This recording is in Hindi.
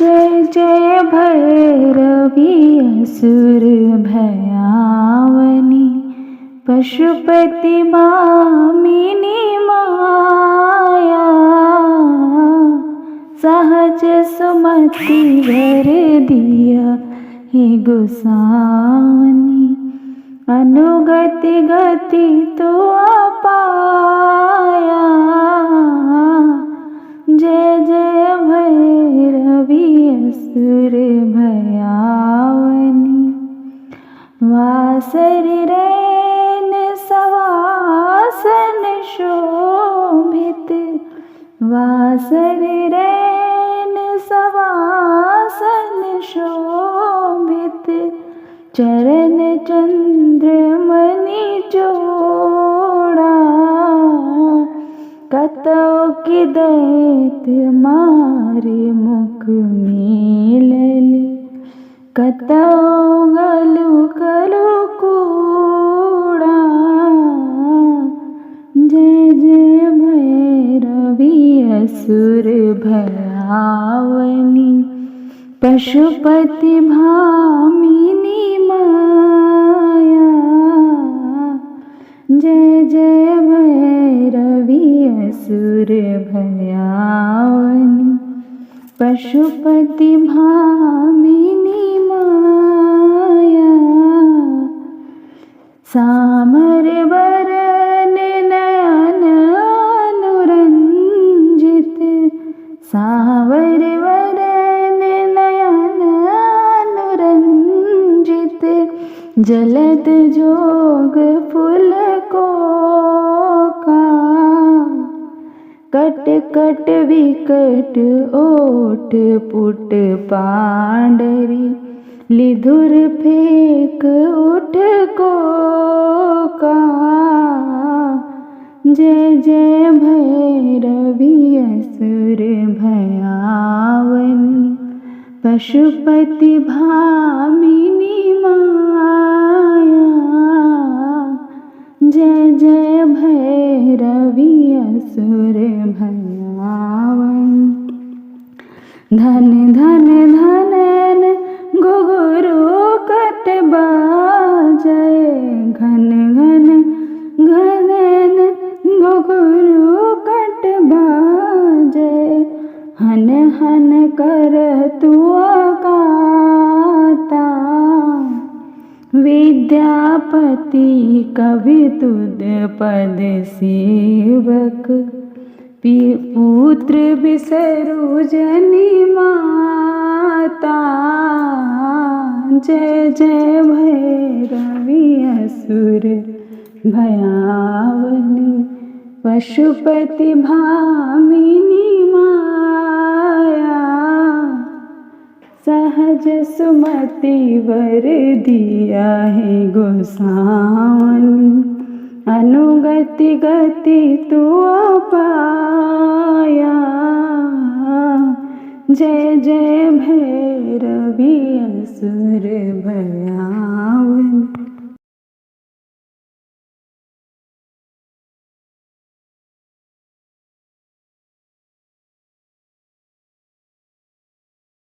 जय जय भैरवी असुर भयावनी पशुपति भामिनी माया। सहज सुमति वर दिया हे गोसावनी, अनुगति गति तो पाया। जय जय भैरवी असुर भयावनी, वासरि रैन सवासन शोभित, वासरि रैन सवासन शोभित, चरण चंद्रमणि जोड़ा। कतौ की दैत्य मारे मुख मेलली, कतौ गलु कलु कूड़ा। जय जय भैरवी असुर भयावनी, पशुपति भामिनी माया। जय जय भैरवी असुर भयावनी, पशुपति भामिनी माया। सामर वरन नयन अनुरंजित, सावर वरन नयन अनुरंजित, जलद जोग फुल को का। कट कट विकट ओठ पुट पांडरी, लिधुर फेंक उठ को का। जय जय भैरवी असुर भयावनी, पशुपति भामिनी माया। जय जय भैरवी असुर भयावनी, धन धन धनन घुघरू कट बाजय, घन घन घनन घुघरू कट बाजय। हन हन कर तू गाता, विद्यापति कवि तुद पद सेवक, पुत्र बिसरु जनि माता। जय जय भैरवी असुर भयावनी, पशुपति भामिनी माया। सहज सुमति वर दिया है गोसावनी, अनुगति गति तू पाया। जय जय भैरवी असुर भयावनी।